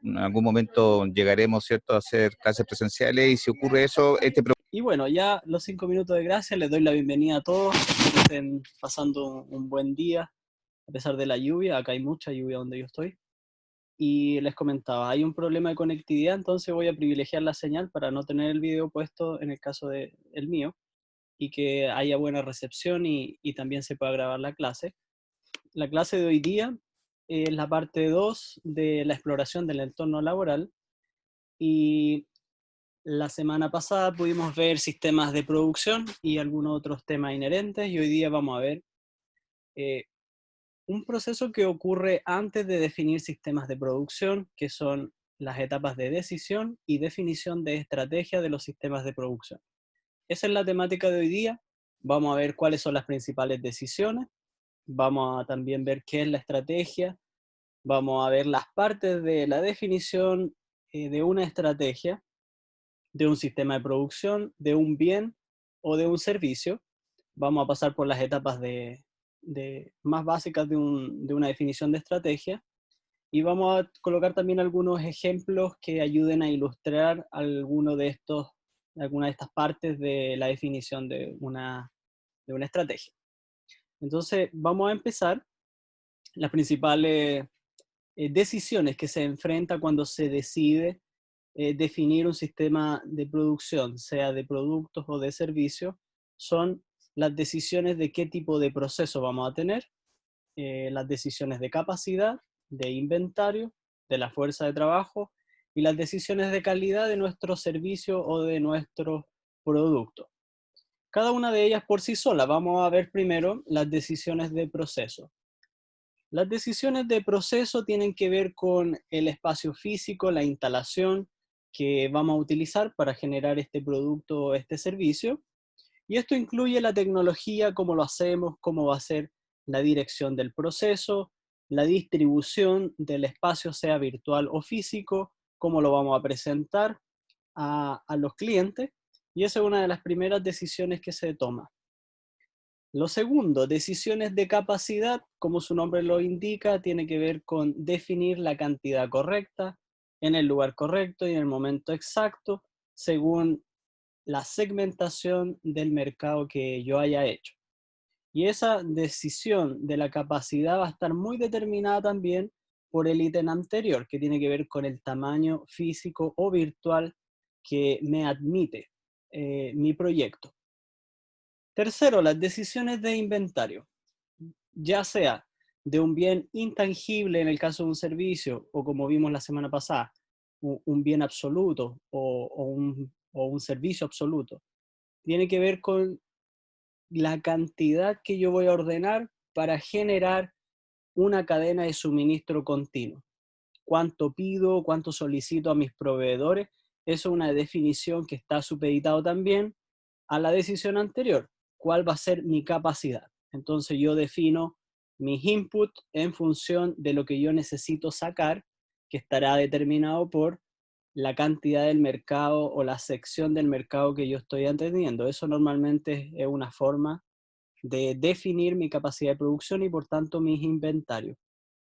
en algún momento llegaremos, ¿cierto?, a hacer clases presenciales y si ocurre eso, Y bueno, ya los 5 minutos de gracia, les doy la bienvenida a todos, que estén pasando un buen día, a pesar de la lluvia. Acá hay mucha lluvia donde yo estoy. Y les comentaba, hay un problema de conectividad, entonces voy a privilegiar la señal para no tener el video puesto en el caso del mío, y que haya buena recepción y también se pueda grabar la clase. La clase de hoy día es la parte 2 de la exploración del entorno laboral, y la semana pasada pudimos ver sistemas de producción y algunos otros temas inherentes, y hoy día vamos a ver eh, un proceso que ocurre antes de definir sistemas de producción, que son las etapas de decisión y definición de estrategia de los sistemas de producción. Esa es la temática de hoy día. Vamos a ver cuáles son las principales decisiones, vamos a también ver qué es la estrategia, vamos a ver las partes de la definición de una estrategia, de un sistema de producción, de un bien o de un servicio. Vamos a pasar por las etapas más básicas de una definición de estrategia, y vamos a colocar también algunos ejemplos que ayuden a ilustrar alguna de estas partes de la definición de una estrategia. Entonces, vamos a empezar. Las principales decisiones que se enfrenta cuando se decide definir un sistema de producción, sea de productos o de servicios, son las decisiones de qué tipo de proceso vamos a tener, las decisiones de capacidad, de inventario, de la fuerza de trabajo, y las decisiones de calidad de nuestro servicio o de nuestro producto. Cada una de ellas por sí sola. Vamos a ver primero las decisiones de proceso. Las decisiones de proceso tienen que ver con el espacio físico, la instalación que vamos a utilizar para generar este producto o este servicio. Y esto incluye la tecnología, cómo lo hacemos, cómo va a ser la dirección del proceso, la distribución del espacio, sea virtual o físico, cómo lo vamos a presentar a los clientes. Y esa es una de las primeras decisiones que se toma. Lo segundo, decisiones de capacidad, como su nombre lo indica, tiene que ver con definir la cantidad correcta, en el lugar correcto y en el momento exacto, según la segmentación del mercado que yo haya hecho. Y esa decisión de la capacidad va a estar muy determinada también por el ítem anterior, que tiene que ver con el tamaño físico o virtual que me admite mi proyecto. Tercero, las decisiones de inventario, ya sea de un bien intangible en el caso de un servicio, o como vimos la semana pasada, un bien absoluto o un servicio absoluto. Tiene que ver con la cantidad que yo voy a ordenar para generar una cadena de suministro continuo. Cuánto pido, cuánto solicito a mis proveedores, eso es una definición que está supeditado también a la decisión anterior. ¿Cuál va a ser mi capacidad? Entonces yo defino mis inputs en función de lo que yo necesito sacar, que estará determinado por la cantidad del mercado o la sección del mercado que yo estoy atendiendo. Eso normalmente es una forma de definir mi capacidad de producción y por tanto mis inventarios.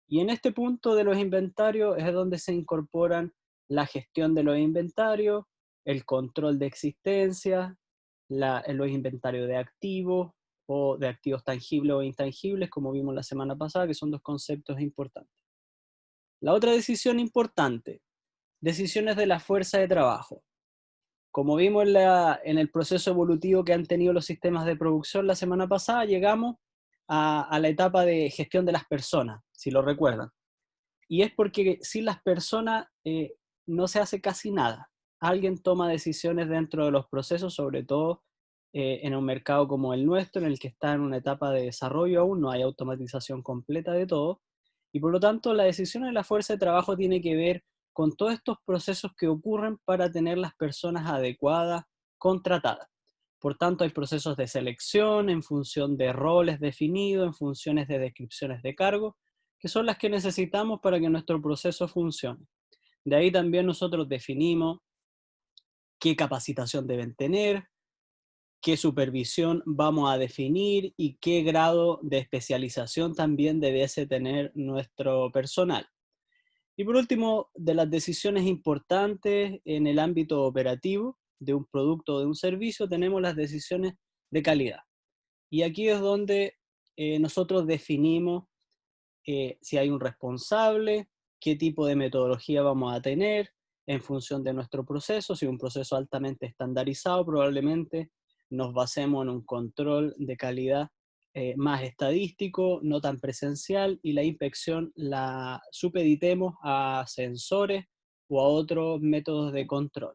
Y en este punto de los inventarios es donde se incorporan la gestión de los inventarios, el control de existencia, los inventarios de activos o de activos tangibles o intangibles, como vimos la semana pasada, que son dos conceptos importantes. La otra decisión importante, decisiones de la fuerza de trabajo. Como vimos en el proceso evolutivo que han tenido los sistemas de producción la semana pasada, llegamos a la etapa de gestión de las personas, si lo recuerdan. Y es porque sin las personas no se hace casi nada. Alguien toma decisiones dentro de los procesos, sobre todo en un mercado como el nuestro, en el que está en una etapa de desarrollo aún, no hay automatización completa de todo. Y por lo tanto, la decisión de la fuerza de trabajo tiene que ver con todos estos procesos que ocurren para tener las personas adecuadas, contratadas. Por tanto, hay procesos de selección en función de roles definidos, en funciones de descripciones de cargo, que son las que necesitamos para que nuestro proceso funcione. De ahí también nosotros definimos qué capacitación deben tener, qué supervisión vamos a definir y qué grado de especialización también debiese tener nuestro personal. Y por último, de las decisiones importantes en el ámbito operativo de un producto o de un servicio, tenemos las decisiones de calidad. Y aquí es donde nosotros definimos si hay un responsable, qué tipo de metodología vamos a tener en función de nuestro proceso. Si es un proceso altamente estandarizado, probablemente nos basemos en un control de calidad más estadístico, no tan presencial, y la inspección la supeditemos a sensores o a otros métodos de control.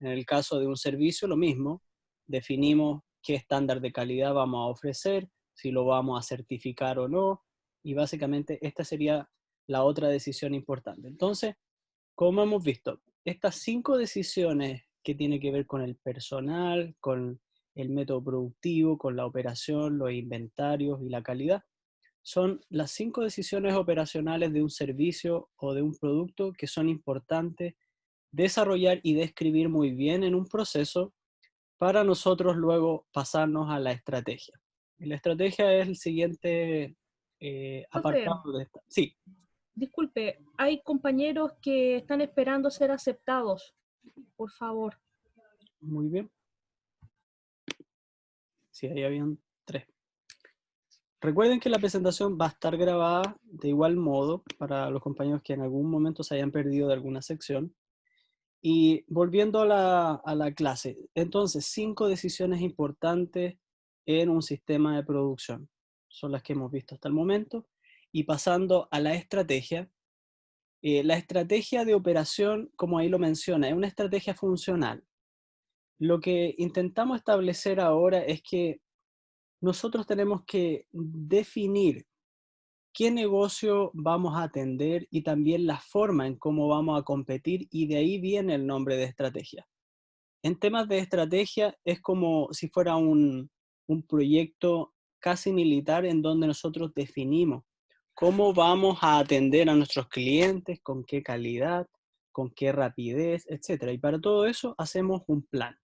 En el caso de un servicio, lo mismo, definimos qué estándar de calidad vamos a ofrecer, si lo vamos a certificar o no, y básicamente esta sería la otra decisión importante. Entonces, como hemos visto, estas 5 decisiones que tienen que ver con el personal, con el método productivo, con la operación, los inventarios y la calidad, son las 5 decisiones operacionales de un servicio o de un producto que son importantes desarrollar y describir muy bien en un proceso para nosotros luego pasarnos a la estrategia. Y la estrategia es el siguiente Profe, apartado de esta. Sí, disculpe, hay compañeros que están esperando ser aceptados. Por favor. muy bien. Sí, ahí habían 3. Recuerden que la presentación va a estar grabada de igual modo para los compañeros que en algún momento se hayan perdido de alguna sección. Y volviendo a la clase, entonces 5 decisiones importantes en un sistema de producción. Son las que hemos visto hasta el momento. Y pasando a la estrategia de operación, como ahí lo menciona, es una estrategia funcional. Lo que intentamos establecer ahora es que nosotros tenemos que definir qué negocio vamos a atender y también la forma en cómo vamos a competir, y de ahí viene el nombre de estrategia. En temas de estrategia es como si fuera un proyecto casi militar en donde nosotros definimos cómo vamos a atender a nuestros clientes, con qué calidad, con qué rapidez, etc. Y para todo eso hacemos un plan.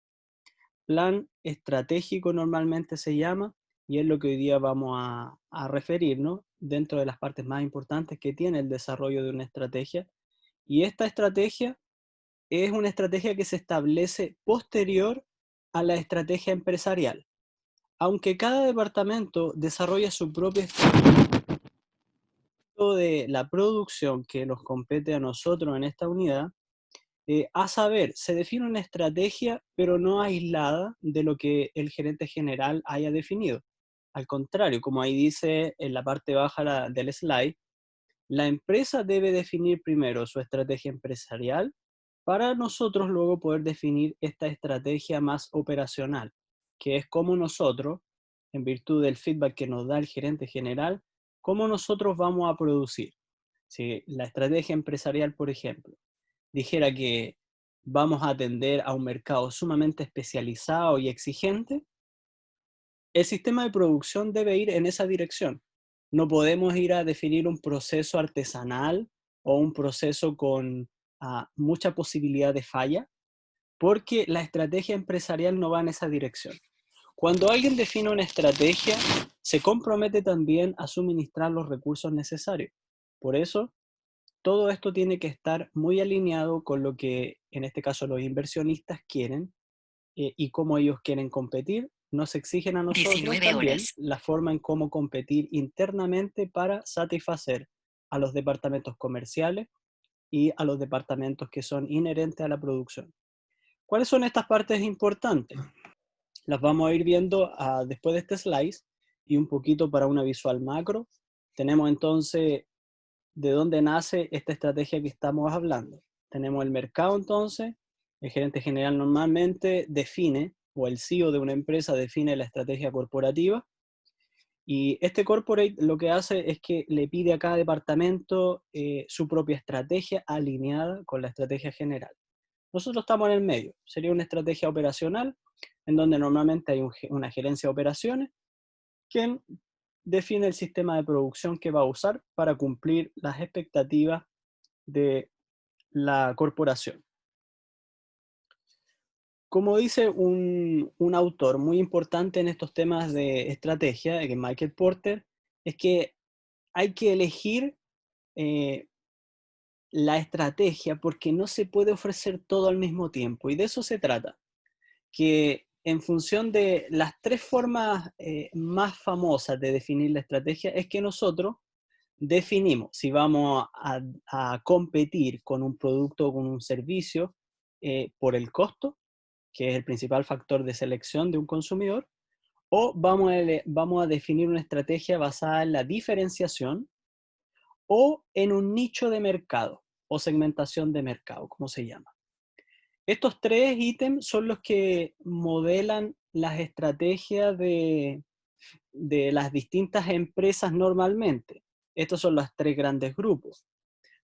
Plan estratégico normalmente se llama, y es lo que hoy día vamos a referirnos dentro de las partes más importantes que tiene el desarrollo de una estrategia. Y esta estrategia es una estrategia que se establece posterior a la estrategia empresarial. Aunque cada departamento desarrolla su propia estrategia de la producción que nos compete a nosotros en esta unidad, a saber, se define una estrategia, pero no aislada de lo que el gerente general haya definido. Al contrario, como ahí dice en la parte baja del slide, la empresa debe definir primero su estrategia empresarial para nosotros luego poder definir esta estrategia más operacional, que es cómo nosotros, en virtud del feedback que nos da el gerente general, cómo nosotros vamos a producir. Si la estrategia empresarial, por ejemplo, dijera que vamos a atender a un mercado sumamente especializado y exigente, el sistema de producción debe ir en esa dirección. No podemos ir a definir un proceso artesanal o un proceso con mucha posibilidad de falla, porque la estrategia empresarial no va en esa dirección. Cuando alguien define una estrategia, se compromete también a suministrar los recursos necesarios. Por eso, todo esto tiene que estar muy alineado con lo que, en este caso, los inversionistas quieren y cómo ellos quieren competir. Nos exigen a nosotros también la forma en cómo competir internamente para satisfacer a los departamentos comerciales y a los departamentos que son inherentes a la producción. ¿Cuáles son estas partes importantes? Las vamos a ir viendo después de este slide y un poquito para una visual macro. Tenemos entonces de dónde nace esta estrategia que estamos hablando. Tenemos el mercado entonces, el gerente general normalmente define, o el CEO de una empresa define la estrategia corporativa, y este corporate lo que hace es que le pide a cada departamento su propia estrategia alineada con la estrategia general. Nosotros estamos en el medio, sería una estrategia operacional, en donde normalmente hay una gerencia de operaciones, quien define el sistema de producción que va a usar para cumplir las expectativas de la corporación. Como dice un autor muy importante en estos temas de estrategia, que es Michael Porter, es que hay que elegir la estrategia porque no se puede ofrecer todo al mismo tiempo. Y de eso se trata, que en función de las tres formas más famosas de definir la estrategia, es que nosotros definimos si vamos a competir con un producto o con un servicio por el costo, que es el principal factor de selección de un consumidor, o vamos a definir una estrategia basada en la diferenciación o en un nicho de mercado o segmentación de mercado, como se llama. Estos tres ítems son los que modelan las estrategias de las distintas empresas normalmente. Estos son los tres grandes grupos.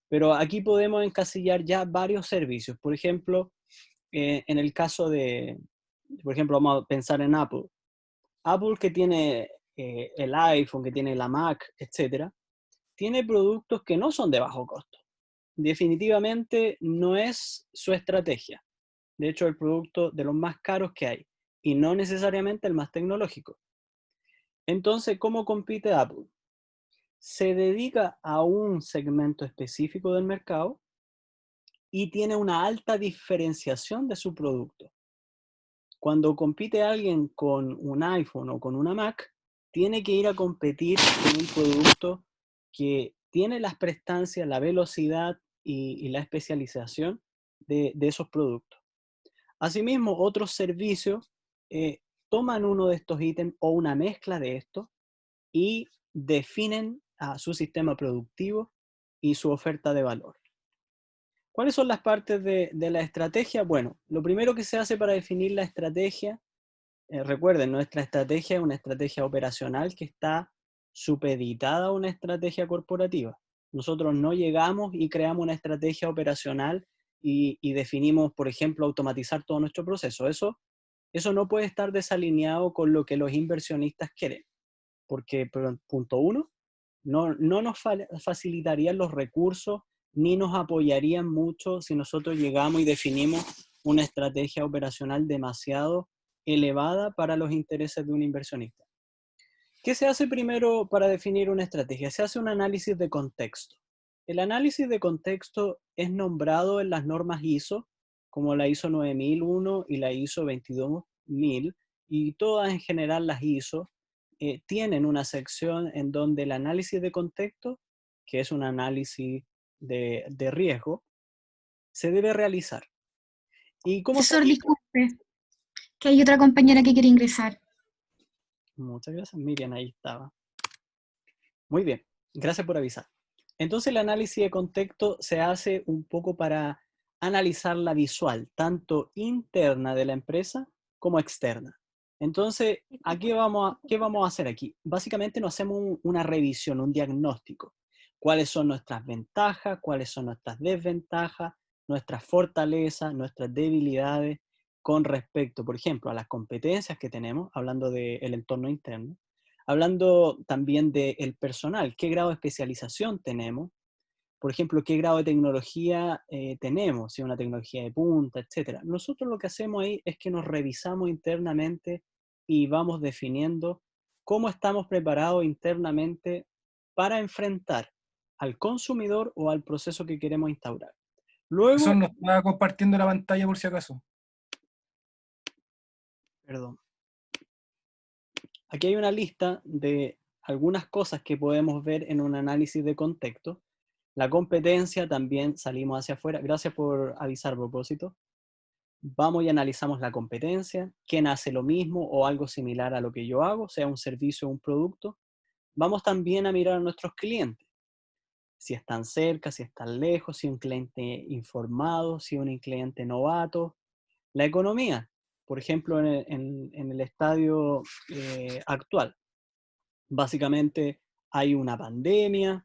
Pero aquí podemos encasillar ya varios servicios. Por ejemplo, en el caso por ejemplo, vamos a pensar en Apple. Apple, que tiene el iPhone, que tiene la Mac, etcétera, tiene productos que no son de bajo costo. Definitivamente no es su estrategia. De hecho, el producto de los más caros que hay y no necesariamente el más tecnológico. Entonces, ¿cómo compite Apple? Se dedica a un segmento específico del mercado y tiene una alta diferenciación de su producto. Cuando compite alguien con un iPhone o con una Mac, tiene que ir a competir con un producto que tiene las prestancias, la velocidad y la especialización de esos productos. Asimismo, otros servicios toman uno de estos ítems o una mezcla de estos y definen su sistema productivo y su oferta de valor. ¿Cuáles son las partes de la estrategia? Bueno, lo primero que se hace para definir la estrategia, recuerden, nuestra estrategia es una estrategia operacional que está supeditada a una estrategia corporativa. Nosotros no llegamos y creamos una estrategia operacional y definimos, por ejemplo, automatizar todo nuestro proceso. Eso no puede estar desalineado con lo que los inversionistas quieren, porque, punto uno, no nos facilitarían los recursos ni nos apoyarían mucho si nosotros llegamos y definimos una estrategia operacional demasiado elevada para los intereses de un inversionista. ¿Qué se hace primero para definir una estrategia? Se hace un análisis de contexto. El análisis de contexto es nombrado en las normas ISO, como la ISO 9001 y la ISO 22000, y todas en general las ISO tienen una sección en donde el análisis de contexto, que es un análisis de riesgo, se debe realizar. ¿Y cómo se Profesor, disculpe, que hay otra compañera que quiere ingresar. Muchas gracias, Miriam, ahí estaba. Muy bien, gracias por avisar. Entonces el análisis de contexto se hace un poco para analizar la visual, tanto interna de la empresa como externa. Entonces, ¿qué vamos a hacer aquí? Básicamente nos hacemos una revisión, un diagnóstico. ¿Cuáles son nuestras ventajas? ¿Cuáles son nuestras desventajas? Nuestras fortalezas, nuestras debilidades con respecto, por ejemplo, a las competencias que tenemos, hablando del entorno interno. Hablando también del personal, qué grado de especialización tenemos, por ejemplo, qué grado de tecnología tenemos, si es una tecnología de punta, etc. Nosotros lo que hacemos ahí es que nos revisamos internamente y vamos definiendo cómo estamos preparados internamente para enfrentar al consumidor o al proceso que queremos instaurar. Luego, Eso no estaba compartiendo la pantalla por si acaso. perdón. Aquí hay una lista de algunas cosas que podemos ver en un análisis de contexto. La competencia también salimos hacia afuera. Gracias por avisar a propósito. Vamos y analizamos la competencia, quién hace lo mismo o algo similar a lo que yo hago, sea un servicio o un producto. Vamos también a mirar a nuestros clientes, si están cerca, si están lejos, si un cliente informado, si un cliente novato. La economía, por ejemplo, en el estadio actual. Básicamente hay una pandemia,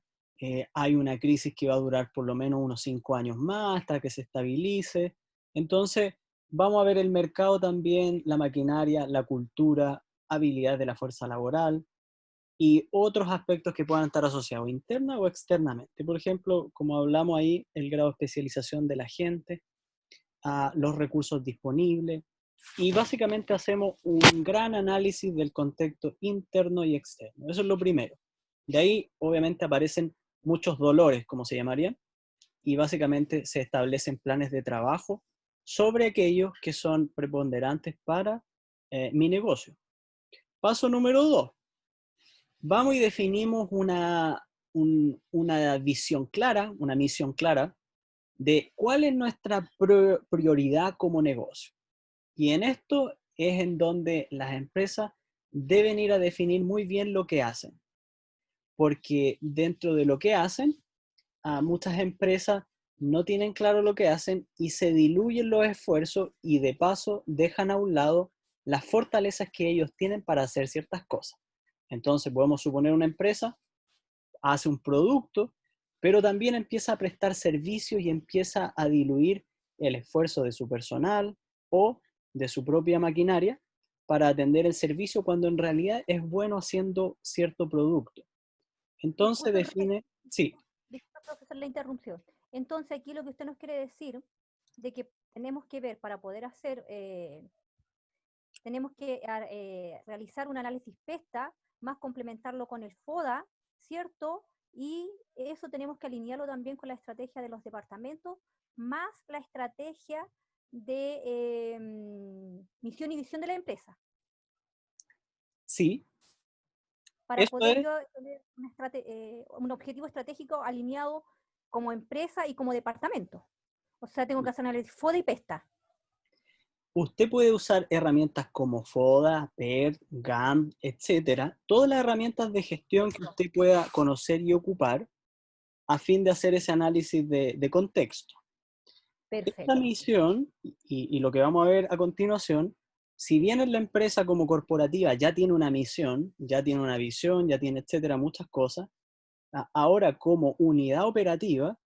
hay una crisis que va a durar por lo menos unos 5 años más hasta que se estabilice. Entonces, vamos a ver el mercado también, la maquinaria, la cultura, habilidad de la fuerza laboral y otros aspectos que puedan estar asociados interna o externamente. Por ejemplo, como hablamos ahí, el grado de especialización de la gente, los recursos disponibles, y básicamente hacemos un gran análisis del contexto interno y externo. Eso es lo primero. De ahí, obviamente, aparecen muchos dolores, como se llamarían, y básicamente se establecen planes de trabajo sobre aquellos que son preponderantes para mi negocio. Paso número 2. Vamos y definimos una visión clara, una misión clara de cuál es nuestra prioridad como negocio. Y en esto es en donde las empresas deben ir a definir muy bien lo que hacen. Porque dentro de lo que hacen, muchas empresas no tienen claro lo que hacen y se diluyen los esfuerzos y de paso dejan a un lado las fortalezas que ellos tienen para hacer ciertas cosas. Entonces podemos suponer una empresa hace un producto, pero también empieza a prestar servicios y empieza a diluir el esfuerzo de su personal o de su propia maquinaria para atender el servicio cuando en realidad es bueno haciendo cierto producto. Entonces define, sí. Disculpe, profesor, la interrupción. Entonces, aquí lo que usted nos quiere decir, de que tenemos que ver para poder hacer, tenemos que realizar un análisis PESTA, más complementarlo con el FODA, ¿cierto? Y eso tenemos que alinearlo también con la estrategia de los departamentos, más la estrategia de misión y visión de la empresa. Sí. Para Eso poder es, yo tener un objetivo estratégico alineado como empresa y como departamento. O sea, tengo que hacer análisis FODA y PESTA. usted puede usar herramientas como FODA, PERT, GAN, etcétera, todas las herramientas de gestión que usted pueda conocer y ocupar a fin de hacer ese análisis de contexto. Esta Perfecto. misión, y lo que vamos a ver a continuación, si bien en la empresa como corporativa ya tiene una misión, ya tiene una visión, ya tiene, etcétera, muchas cosas, ahora como unidad operativa,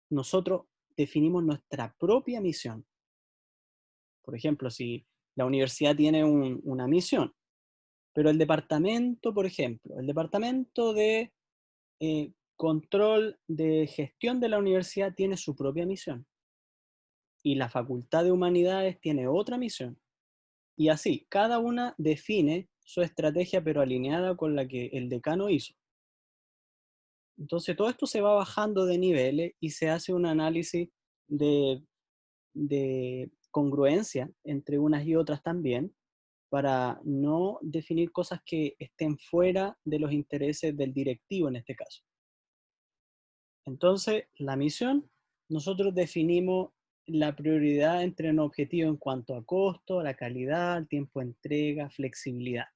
nosotros definimos nuestra propia misión. Por ejemplo, si la universidad tiene una misión, pero el departamento, por ejemplo, el departamento de control de gestión de la universidad tiene su propia misión. Y la Facultad de Humanidades tiene otra misión. Y así, cada una define su estrategia, pero alineada con la que el decano hizo. Entonces, todo esto se va bajando de niveles y se hace un análisis de congruencia entre unas y otras también, para no definir cosas que estén fuera de los intereses del directivo en este caso. Entonces, la misión, nosotros definimos la prioridad entre un objetivo en cuanto a costo, la calidad, el tiempo de entrega, flexibilidad.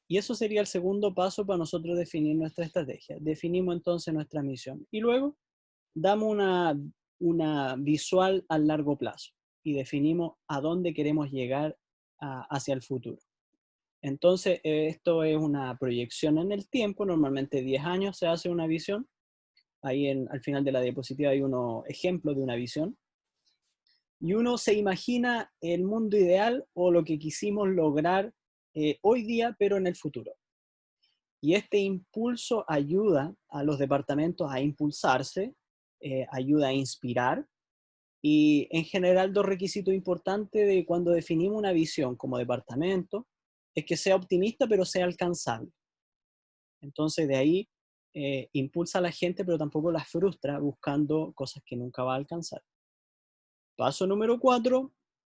Y eso sería el segundo paso para nosotros definir nuestra estrategia. Definimos entonces nuestra misión y luego damos una visual a largo plazo y definimos a dónde queremos llegar hacia el futuro. Entonces, esto es una proyección en el tiempo, normalmente 10 años se hace una visión. Ahí al final de la diapositiva hay unos ejemplos de una visión. Y uno se imagina el mundo ideal o lo que quisimos lograr hoy día, pero en el futuro. Y este impulso ayuda a los departamentos a impulsarse, ayuda a inspirar. Y en general, dos requisitos importantes de cuando definimos una visión como departamento es que sea optimista, pero sea alcanzable. Entonces, de ahí impulsa a la gente, pero tampoco la frustra buscando cosas que nunca va a alcanzar. Paso número 4,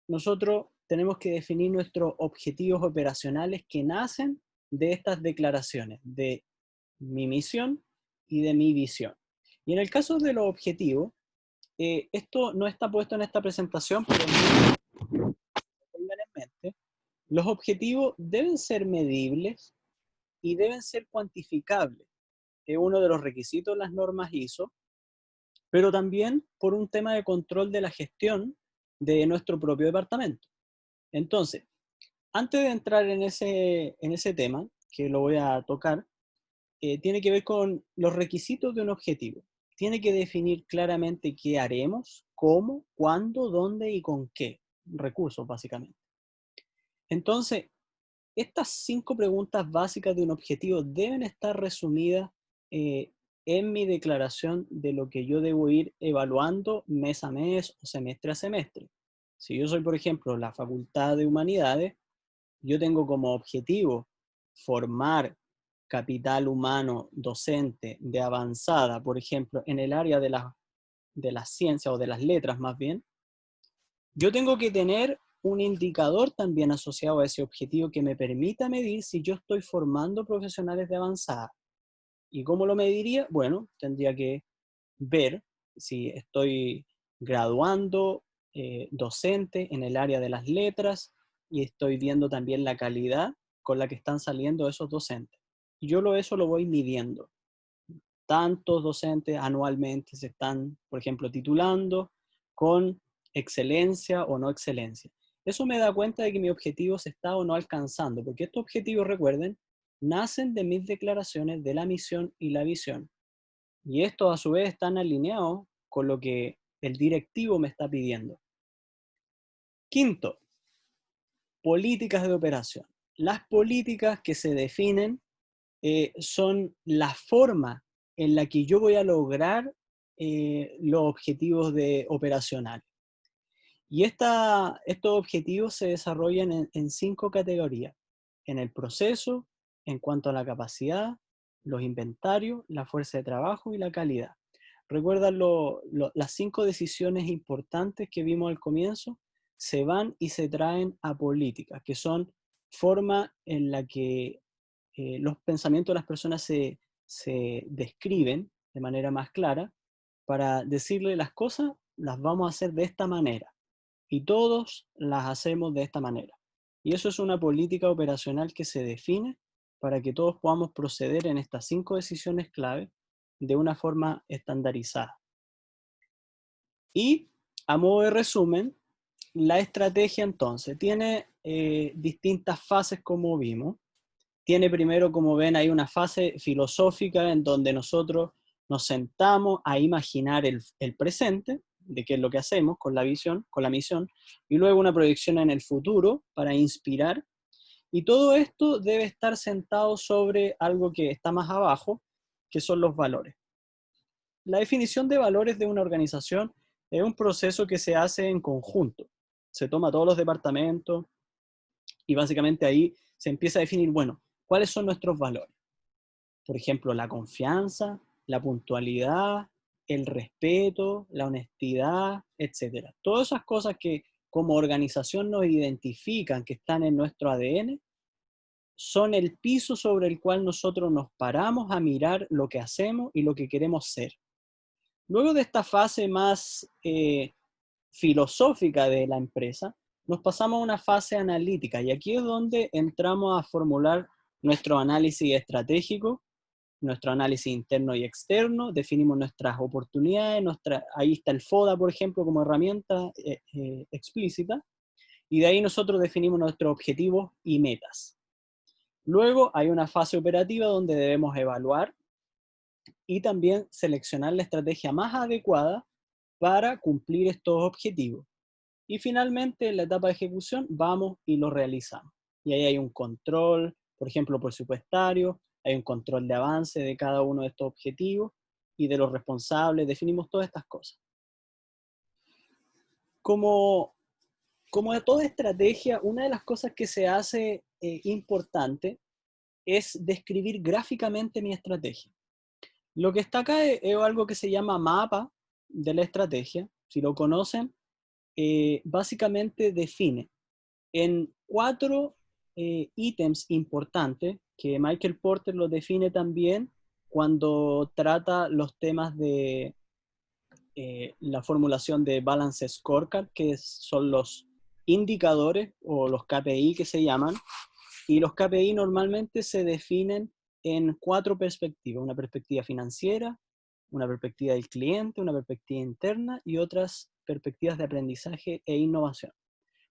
nosotros tenemos que definir nuestros objetivos operacionales que nacen de estas declaraciones, de mi misión y de mi visión. Y en el caso de los objetivos, esto no está puesto en esta presentación, pero tengan en mente, los objetivos deben ser medibles y deben ser cuantificables. Es uno de los requisitos de las normas ISO, pero también por un tema de control de la gestión de nuestro propio departamento. Entonces, antes de entrar en ese tema, que lo voy a tocar, tiene que ver con los requisitos de un objetivo. Tiene que definir claramente qué haremos, cómo, cuándo, dónde y con qué recursos, básicamente. Entonces, estas 5 preguntas básicas de un objetivo deben estar resumidas en mi declaración de lo que yo debo ir evaluando mes a mes o semestre a semestre. Si yo soy, por ejemplo, la Facultad de Humanidades, yo tengo como objetivo formar capital humano docente de avanzada, por ejemplo, en el área de las de las ciencias o de las letras más bien, yo tengo que tener un indicador también asociado a ese objetivo que me permita medir si yo estoy formando profesionales de avanzada. ¿Y cómo lo mediría? Bueno, tendría que ver si estoy graduando docente en el área de las letras y estoy viendo también la calidad con la que están saliendo esos docentes. Y yo eso lo voy midiendo. Tantos docentes anualmente se están, por ejemplo, titulando con excelencia o no excelencia. Eso me da cuenta de que mi objetivo se está o no alcanzando, porque estos objetivos, recuerden, nacen de mis declaraciones de la misión y la visión. Y estos a su vez están alineados con lo que el directivo me está pidiendo. Quinto, políticas de operación. Las políticas que se definen son la forma en la que yo voy a lograr los objetivos operacionales. Y estos objetivos se desarrollan en 5 categorías. En el proceso, en cuanto a la capacidad, los inventarios, la fuerza de trabajo y la calidad. ¿Recuerdan las 5 decisiones importantes que vimos al comienzo? Se van y se traen a políticas, que son forma en la que los pensamientos de las personas se describen de manera más clara para decirle las cosas, las vamos a hacer de esta manera. Y todos las hacemos de esta manera. Y eso es una política operacional que se define para que todos podamos proceder en estas 5 decisiones clave de una forma estandarizada. Y a modo de resumen, la estrategia entonces tiene distintas fases como vimos. Tiene primero, como ven, hay una fase filosófica en donde nosotros nos sentamos a imaginar el presente, de qué es lo que hacemos con la visión, con la misión, y luego una proyección en el futuro para inspirar. Y todo esto debe estar sentado sobre algo que está más abajo, que son los valores. La definición de valores de una organización es un proceso que se hace en conjunto. Se toma todos los departamentos y básicamente ahí se empieza a definir, bueno, ¿cuáles son nuestros valores? Por ejemplo, la confianza, la puntualidad, el respeto, la honestidad, etc. Todas esas cosas que como organización nos identifican, que están en nuestro ADN, son el piso sobre el cual nosotros nos paramos a mirar lo que hacemos y lo que queremos ser. Luego de esta fase más filosófica de la empresa, nos pasamos a una fase analítica y aquí es donde entramos a formular nuestro análisis estratégico, nuestro análisis interno y externo, definimos nuestras oportunidades, ahí está el FODA, por ejemplo, como herramienta explícita, y de ahí nosotros definimos nuestros objetivos y metas. Luego hay una fase operativa donde debemos evaluar y también seleccionar la estrategia más adecuada para cumplir estos objetivos. Y finalmente, en la etapa de ejecución, vamos y lo realizamos. Y ahí hay un control, por ejemplo, presupuestario, hay un control de avance de cada uno de estos objetivos y de los responsables, definimos todas estas cosas. Como de toda estrategia, una de las cosas que se hace importante es describir gráficamente mi estrategia. Lo que está acá es algo que se llama mapa de la estrategia. Si lo conocen, básicamente define en 4 ítems importantes, que Michael Porter lo define también cuando trata los temas de la formulación de Balance Scorecard, que son los indicadores o los KPI que se llaman, y los KPI normalmente se definen en 4 perspectivas: una perspectiva financiera, una perspectiva del cliente, una perspectiva interna y otras perspectivas de aprendizaje e innovación.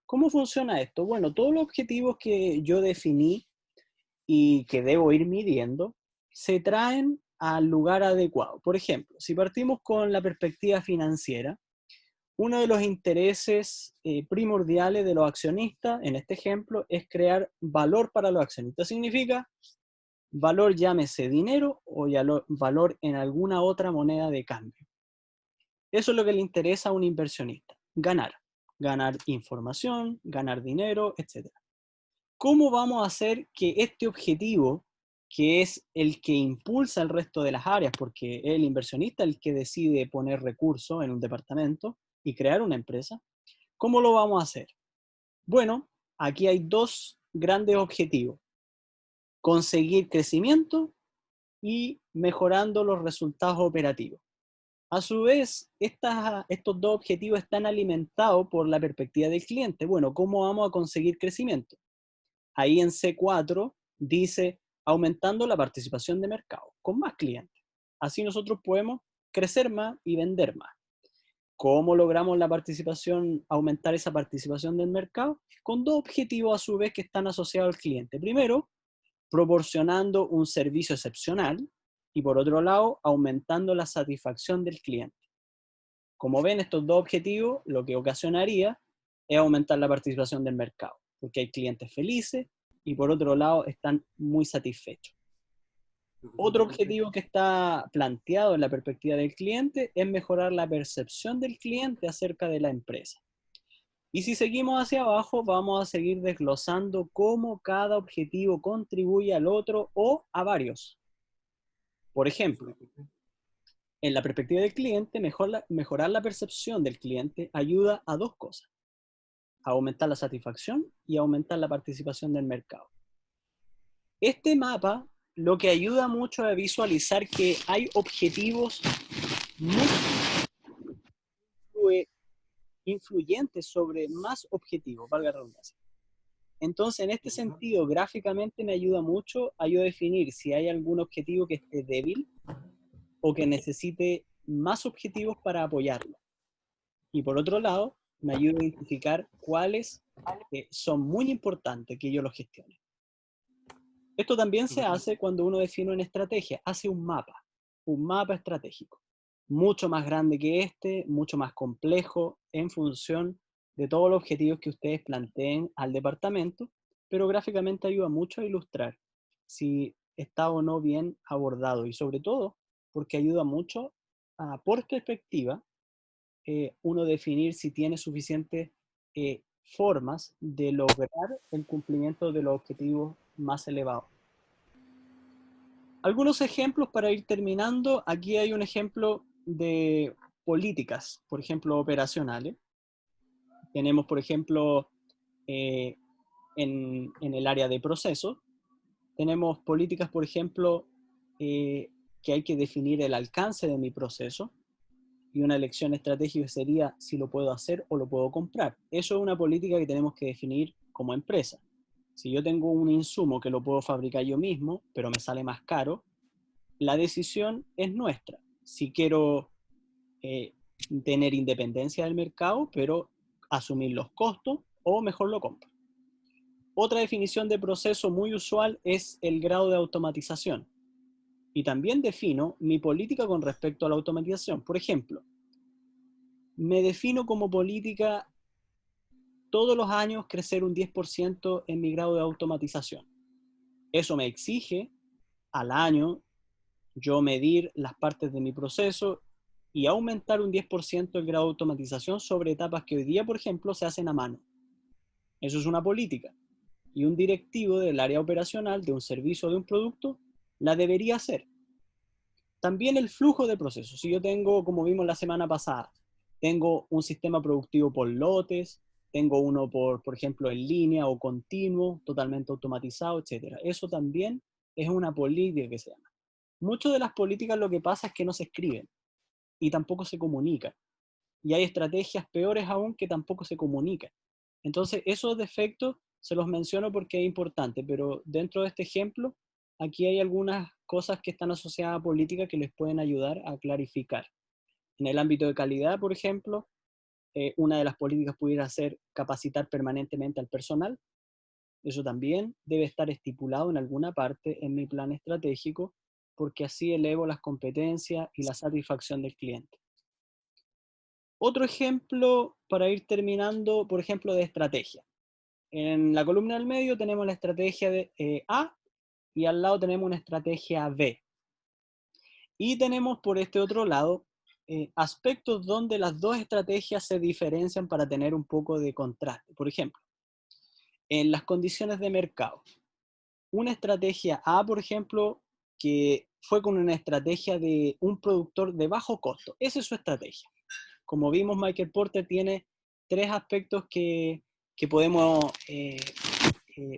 ¿Cómo funciona esto? Bueno, todos los objetivos que yo definí y que debo ir midiendo se traen al lugar adecuado. Por ejemplo, si partimos con la perspectiva financiera, uno de los intereses primordiales de los accionistas, en este ejemplo, es crear valor para los accionistas. Significa valor, llámese dinero o valor en alguna otra moneda de cambio. Eso es lo que le interesa a un inversionista: ganar información, ganar dinero, etc. ¿Cómo vamos a hacer que este objetivo que es el que impulsa el resto de las áreas, porque es el inversionista el que decide poner recursos en un departamento y crear una empresa. ¿Cómo lo vamos a hacer? Bueno, aquí hay dos grandes objetivos: conseguir crecimiento y mejorando los resultados operativos. A su vez, estos dos objetivos están alimentados por la perspectiva del cliente. Bueno, ¿cómo vamos a conseguir crecimiento? Ahí en C4 dice aumentando la participación de mercado, con más clientes. Así nosotros podemos crecer más y vender más. ¿Cómo logramos la participación, aumentar esa participación del mercado? Con dos objetivos a su vez que están asociados al cliente. Primero, proporcionando un servicio excepcional, y por otro lado, aumentando la satisfacción del cliente. Como ven, estos dos objetivos lo que ocasionaría es aumentar la participación del mercado, porque hay clientes felices y por otro lado están muy satisfechos. Otro objetivo que está planteado en la perspectiva del cliente es mejorar la percepción del cliente acerca de la empresa. Y si seguimos hacia abajo, vamos a seguir desglosando cómo cada objetivo contribuye al otro o a varios. Por ejemplo, en la perspectiva del cliente, mejorar la percepción del cliente ayuda a dos cosas: a aumentar la satisfacción y a aumentar la participación del mercado. Este mapa lo que ayuda mucho a visualizar que hay objetivos muy influyentes sobre más objetivos, valga la redundancia. Entonces, en este sentido, gráficamente me ayuda mucho a yo definir si hay algún objetivo que esté débil o que necesite más objetivos para apoyarlo. Y por otro lado, me ayuda a identificar cuáles son muy importantes que yo los gestione. Esto también se hace cuando uno define una estrategia, hace un mapa estratégico, mucho más grande que este, mucho más complejo en función de todos los objetivos que ustedes planteen al departamento, pero gráficamente ayuda mucho a ilustrar si está o no bien abordado y sobre todo porque ayuda mucho a, por perspectiva, uno definir si tiene suficientes formas de lograr el cumplimiento de los objetivos más elevados. Algunos ejemplos para ir terminando. Aquí hay un ejemplo de políticas, por ejemplo, operacionales. Tenemos, por ejemplo, en el área de procesos, tenemos políticas, por ejemplo, que hay que definir el alcance de mi proceso, y una elección estratégica sería si lo puedo hacer o lo puedo comprar. Eso es una política que tenemos que definir como empresa. Si yo tengo un insumo que lo puedo fabricar yo mismo, pero me sale más caro, la decisión es nuestra. Si quiero tener independencia del mercado, pero asumir los costos, o mejor lo compro. Otra definición de proceso muy usual es el grado de automatización. Y también defino mi política con respecto a la automatización. Por ejemplo, me defino como política todos los años crecer un 10% en mi grado de automatización. Eso me exige al año yo medir las partes de mi proceso y aumentar un 10% el grado de automatización sobre etapas que hoy día, por ejemplo, se hacen a mano. Eso es una política. Y un directivo del área operacional de un servicio o de un producto la debería hacer. También el flujo de procesos. Si yo tengo, como vimos la semana pasada, tengo un sistema productivo por lotes, tengo uno por ejemplo, en línea o continuo, totalmente automatizado, etc. Eso también es una política que se llama. Muchas de las políticas lo que pasa es que no se escriben y tampoco se comunican. Y hay estrategias peores aún que tampoco se comunican. Entonces, esos defectos se los menciono porque es importante, pero dentro de este ejemplo, aquí hay algunas cosas que están asociadas a política que les pueden ayudar a clarificar. En el ámbito de calidad, por ejemplo, una de las políticas pudiera ser capacitar permanentemente al personal. Eso también debe estar estipulado en alguna parte en mi plan estratégico, porque así elevo las competencias y la satisfacción del cliente. Otro ejemplo para ir terminando, por ejemplo, de estrategia. En la columna del medio tenemos la estrategia de A y al lado tenemos una estrategia B. Y tenemos por este otro lado aspectos donde las dos estrategias se diferencian para tener un poco de contraste. Por ejemplo, en las condiciones de mercado. una estrategia A, por ejemplo, que fue con una estrategia de un productor de bajo costo. Esa es su estrategia. Como vimos, Michael Porter tiene 3 aspectos que podemos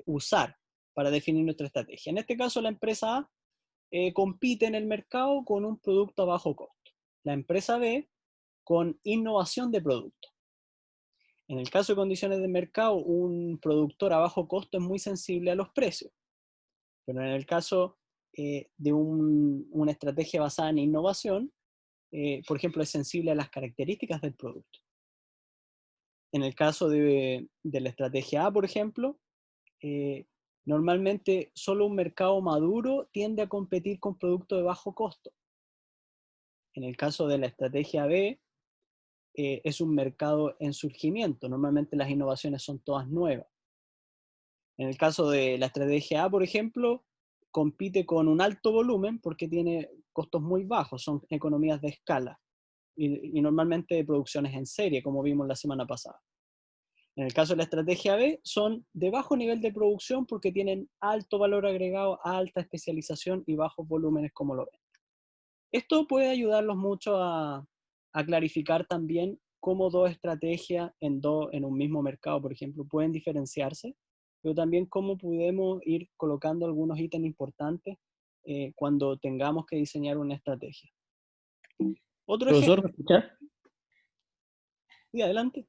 usar para definir nuestra estrategia. En este caso, la empresa A compite en el mercado con un producto a bajo costo. La empresa B con innovación de producto. En el caso de condiciones de mercado, un productor a bajo costo es muy sensible a los precios. Pero en el caso de una estrategia basada en innovación, por ejemplo, es sensible a las características del producto. En el caso de la estrategia A, por ejemplo, normalmente solo un mercado maduro tiende a competir con productos de bajo costo. En el caso de la estrategia B, es un mercado en surgimiento. Normalmente las innovaciones son todas nuevas. En el caso de la estrategia A, por ejemplo, compite con un alto volumen porque tiene costos muy bajos, son economías de escala y normalmente de producciones en serie, como vimos la semana pasada. En el caso de la estrategia B, son de bajo nivel de producción porque tienen alto valor agregado, alta especialización y bajos volúmenes, como lo ven. Esto puede ayudarlos mucho a clarificar también cómo dos estrategias en un mismo mercado, por ejemplo, pueden diferenciarse, pero también cómo podemos ir colocando algunos ítems importantes cuando tengamos que diseñar una estrategia. Otro Profesor, ejemplo, ¿me escucha? y adelante.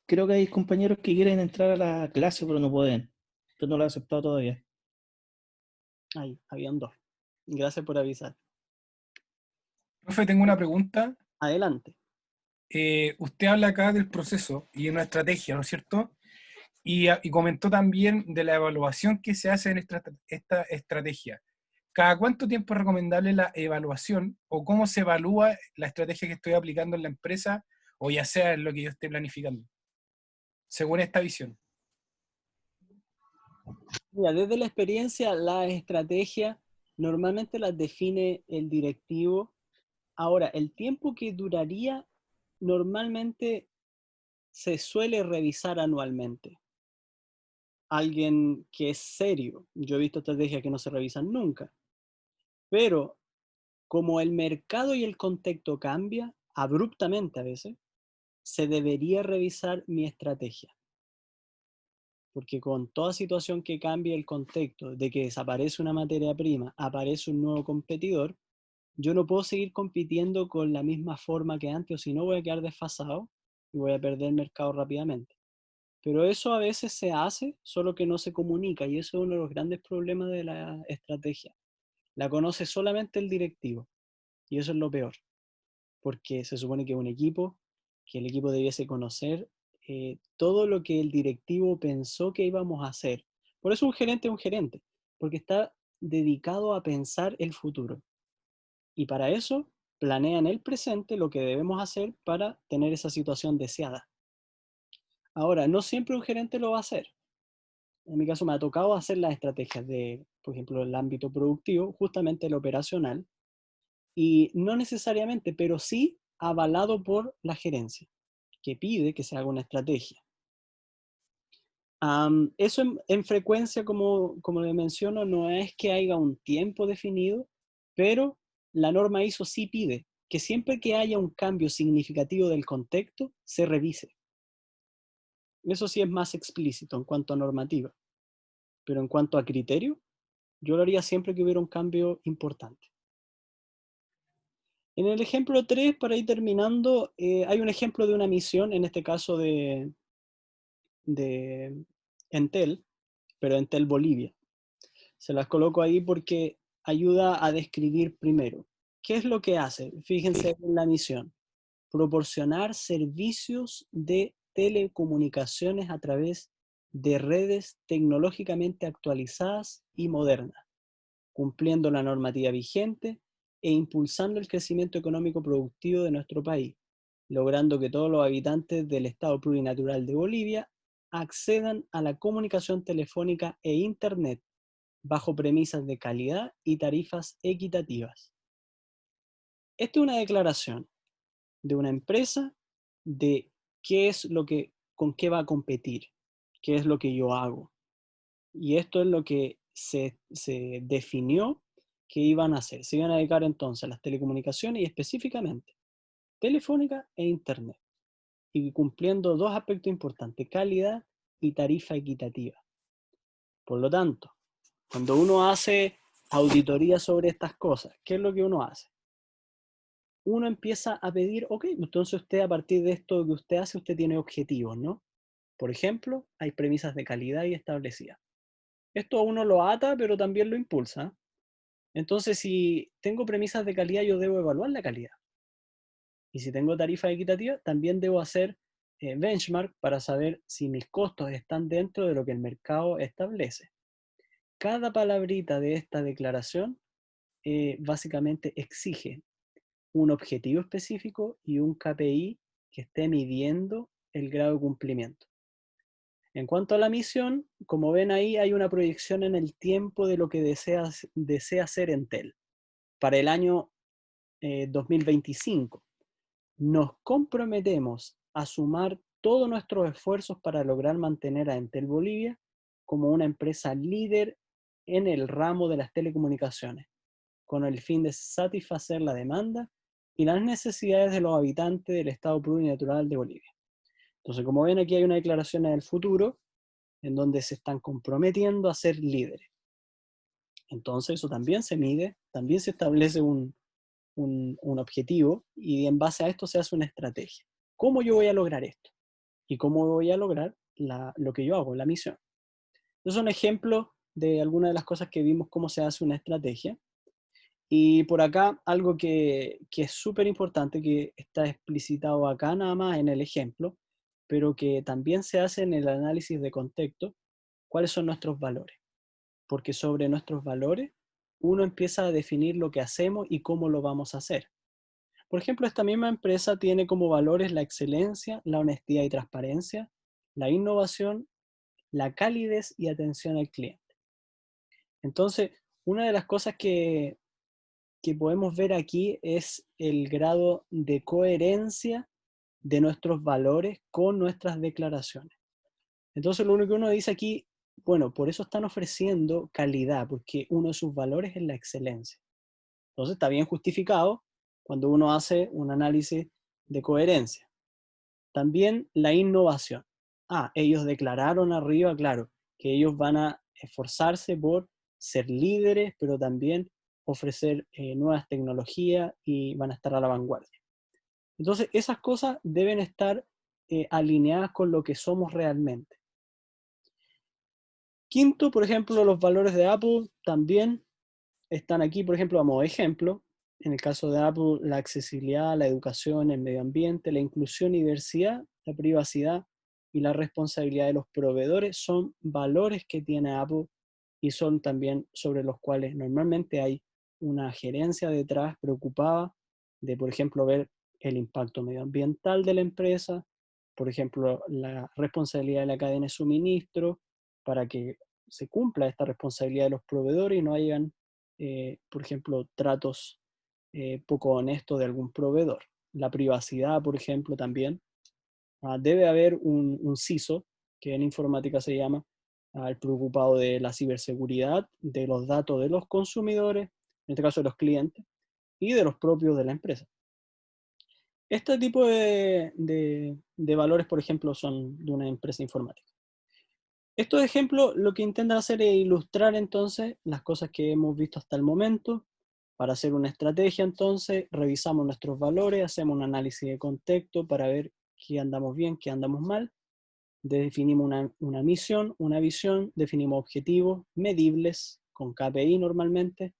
Creo que hay compañeros que quieren entrar a la clase, pero no pueden. Yo no lo he aceptado todavía. Ahí, habían 2. Gracias por avisar. Profe, tengo una pregunta. Adelante. Usted habla acá del proceso y una estrategia, ¿no es cierto? Y comentó también de la evaluación que se hace en esta estrategia. ¿Cada cuánto tiempo es recomendable la evaluación o cómo se evalúa la estrategia que estoy aplicando en la empresa o ya sea en lo que yo esté planificando? Según esta visión. Mira, desde la experiencia, la estrategia normalmente las define el directivo. Ahora, el tiempo que duraría normalmente se suele revisar anualmente. Alguien que es serio, yo he visto estrategias que no se revisan nunca, pero como el mercado y el contexto cambia abruptamente a veces, se debería revisar mi estrategia. Porque con toda situación que cambie el contexto, de que desaparece una materia prima, aparece un nuevo competidor, yo no puedo seguir compitiendo con la misma forma que antes, o si no voy a quedar desfasado y voy a perder el mercado rápidamente. Pero eso a veces se hace, solo que no se comunica, y eso es uno de los grandes problemas de la estrategia. La conoce solamente el directivo, y eso es lo peor, porque se supone que es un equipo, que el equipo debiese conocer todo lo que el directivo pensó que íbamos a hacer. Por eso un gerente es un gerente, porque está dedicado a pensar el futuro. Y para eso planea en el presente lo que debemos hacer para tener esa situación deseada. Ahora, no siempre un gerente lo va a hacer. En mi caso me ha tocado hacer las estrategias de, por ejemplo, el ámbito productivo, justamente el operacional, y no necesariamente, pero sí avalado por la gerencia, que pide que se haga una estrategia. Eso en frecuencia, como le menciono, no es que haya un tiempo definido, pero la norma ISO sí pide que siempre que haya un cambio significativo del contexto, se revise. Eso sí es más explícito en cuanto a normativa, pero en cuanto a criterio, yo lo haría siempre que hubiera un cambio importante. En el ejemplo 3, para ir terminando, hay un ejemplo de una misión, en este caso de Entel, pero Entel Bolivia. Se las coloco ahí porque ayuda a describir primero. ¿Qué es lo que hace? Fíjense en la misión. Proporcionar servicios de telecomunicaciones a través de redes tecnológicamente actualizadas y modernas, cumpliendo la normativa vigente e impulsando el crecimiento económico productivo de nuestro país, logrando que todos los habitantes del Estado Plurinatural de Bolivia accedan a la comunicación telefónica e Internet bajo premisas de calidad y tarifas equitativas. Esta es una declaración de una empresa de con qué va a competir, qué es lo que yo hago. Y esto es lo que se definió que iban a hacer. Se iban a dedicar entonces a las telecomunicaciones y específicamente Telefónica e Internet. Y cumpliendo dos aspectos importantes, calidad y tarifa equitativa. Por lo tanto, cuando uno hace auditoría sobre estas cosas, ¿qué es lo que uno hace? Uno empieza a pedir, ok, entonces usted a partir de esto que usted hace, usted tiene objetivos, ¿no? Por ejemplo, hay premisas de calidad y establecidas. Esto a uno lo ata, pero también lo impulsa. Entonces, si tengo premisas de calidad, yo debo evaluar la calidad. Y si tengo tarifa equitativa, también debo hacer benchmark para saber si mis costos están dentro de lo que el mercado establece. Cada palabrita de esta declaración básicamente exige un objetivo específico y un KPI que esté midiendo el grado de cumplimiento. En cuanto a la misión, como ven ahí, hay una proyección en el tiempo de lo que desea hacer Entel. Para el año 2025, nos comprometemos a sumar todos nuestros esfuerzos para lograr mantener a Entel Bolivia como una empresa líder en el ramo de las telecomunicaciones, con el fin de satisfacer la demanda y las necesidades de los habitantes del Estado Plurinatural de Bolivia. Entonces, como ven, aquí hay una declaración en el futuro en donde se están comprometiendo a ser líderes. Entonces, eso también se mide, también se establece un objetivo y en base a esto se hace una estrategia. ¿Cómo yo voy a lograr esto? ¿Y cómo voy a lograr lo que yo hago, la misión? Estos son ejemplos de algunas de las cosas que vimos cómo se hace una estrategia. Y por acá, algo que es súper importante, que está explicitado acá nada más en el ejemplo, pero que también se hace en el análisis de contexto, cuáles son nuestros valores. Porque sobre nuestros valores, uno empieza a definir lo que hacemos y cómo lo vamos a hacer. Por ejemplo, esta misma empresa tiene como valores la excelencia, la honestidad y transparencia, la innovación, la calidez y atención al cliente. Entonces, una de las cosas que podemos ver aquí es el grado de coherencia de nuestros valores con nuestras declaraciones. Entonces, lo único que uno dice aquí, bueno, por eso están ofreciendo calidad, porque uno de sus valores es la excelencia. Entonces, está bien justificado cuando uno hace un análisis de coherencia. También la innovación. Ellos declararon arriba, claro, que ellos van a esforzarse por ser líderes, pero también ofrecer nuevas tecnologías y van a estar a la vanguardia. Entonces, esas cosas deben estar alineadas con lo que somos realmente. Quinto, por ejemplo, los valores de Apple también están aquí, por ejemplo, a modo de ejemplo. En el caso de Apple, la accesibilidad, la educación, el medio ambiente, la inclusión y diversidad, la privacidad y la responsabilidad de los proveedores son valores que tiene Apple y son también sobre los cuales normalmente hay una gerencia detrás preocupada de, por ejemplo, ver el impacto medioambiental de la empresa, por ejemplo, la responsabilidad de la cadena de suministro, para que se cumpla esta responsabilidad de los proveedores y no hayan, por ejemplo, tratos poco honestos de algún proveedor. La privacidad, por ejemplo, también. Debe haber un CISO, que en informática se llama, el preocupado de la ciberseguridad, de los datos de los consumidores, en este caso de los clientes, y de los propios de la empresa. Este tipo de valores, por ejemplo, son de una empresa informática. Estos ejemplos lo que intentan hacer es ilustrar entonces las cosas que hemos visto hasta el momento. Para hacer una estrategia entonces revisamos nuestros valores, hacemos un análisis de contexto para ver qué andamos bien, qué andamos mal. Definimos una misión, una visión, definimos objetivos medibles con KPI normalmente,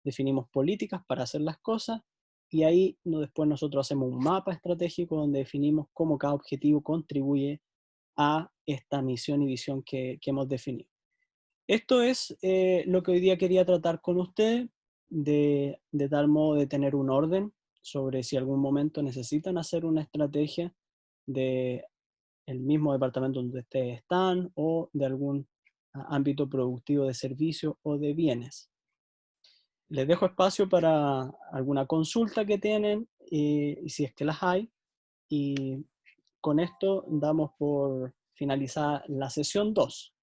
definimos políticas para hacer las cosas y ahí después nosotros hacemos un mapa estratégico donde definimos cómo cada objetivo contribuye a esta misión y visión que hemos definido. Esto es lo que hoy día quería tratar con ustedes, de tal modo de tener un orden sobre si algún momento necesitan hacer una estrategia de el mismo departamento donde ustedes están o de algún ámbito productivo de servicios o de bienes. Les dejo espacio para alguna consulta que tienen y si es que las hay. Y con esto damos por finalizada la sesión 2,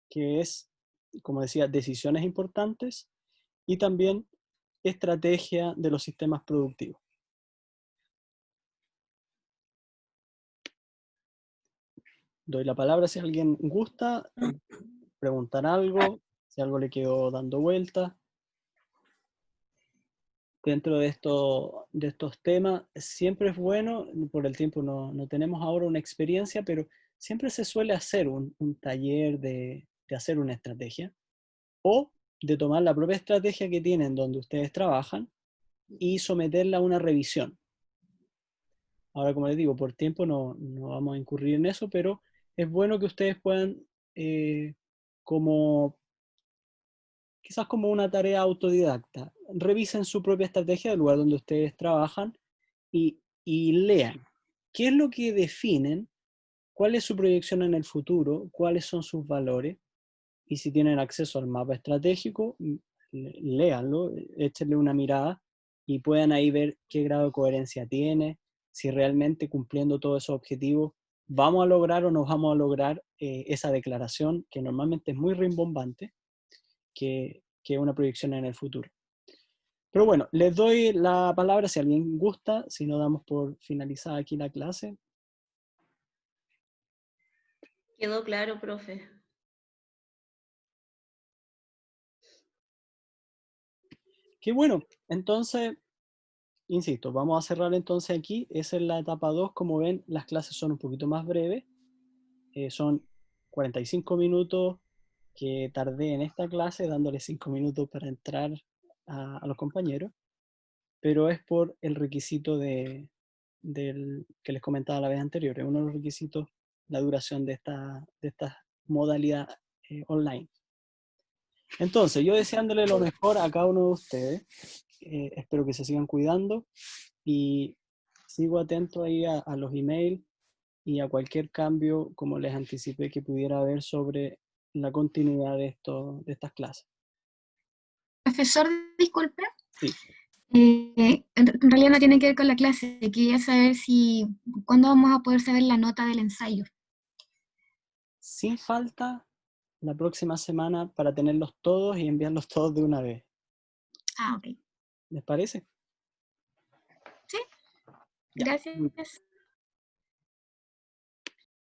que es como decía, decisiones importantes y también estrategia de los sistemas productivos. Doy la palabra si alguien gusta, preguntar algo, si algo le quedó dando vuelta. Dentro de estos temas, siempre es bueno, por el tiempo no tenemos ahora una experiencia, pero siempre se suele hacer un taller de hacer una estrategia, o de tomar la propia estrategia que tienen donde ustedes trabajan y someterla a una revisión. Ahora, como les digo, por tiempo no vamos a incurrir en eso, pero es bueno que ustedes puedan, quizás como una tarea autodidacta, revisen su propia estrategia del lugar donde ustedes trabajan y lean qué es lo que definen, cuál es su proyección en el futuro, cuáles son sus valores, y si tienen acceso al mapa estratégico, léanlo, échenle una mirada y puedan ahí ver qué grado de coherencia tiene, si realmente cumpliendo todos esos objetivos vamos a lograr o no vamos a lograr esa declaración, que normalmente es muy rimbombante, que es una proyección en el futuro. Pero bueno, les doy la palabra si alguien gusta, si no damos por finalizada aquí la clase. Quedó claro, profe. Qué bueno, entonces, insisto, vamos a cerrar entonces aquí. Esa es la etapa 2. Como ven, las clases son un poquito más breves. Son 45 minutos que tardé en esta clase, dándole 5 minutos para entrar a los compañeros, pero es por el requisito que les comentaba la vez anterior. Es uno de los requisitos, la duración de esta modalidad online. Entonces, yo deseándole lo mejor a cada uno de ustedes, espero que se sigan cuidando y sigo atento ahí a los emails y a cualquier cambio, como les anticipé, que pudiera haber sobre la continuidad de estas clases. Profesor, disculpe. Sí. En realidad no tiene que ver con la clase. Quería saber cuándo vamos a poder saber la nota del ensayo. Sin falta, la próxima semana para tenerlos todos y enviarlos todos de una vez. Ah, ok. ¿Les parece? Sí. Ya. Gracias.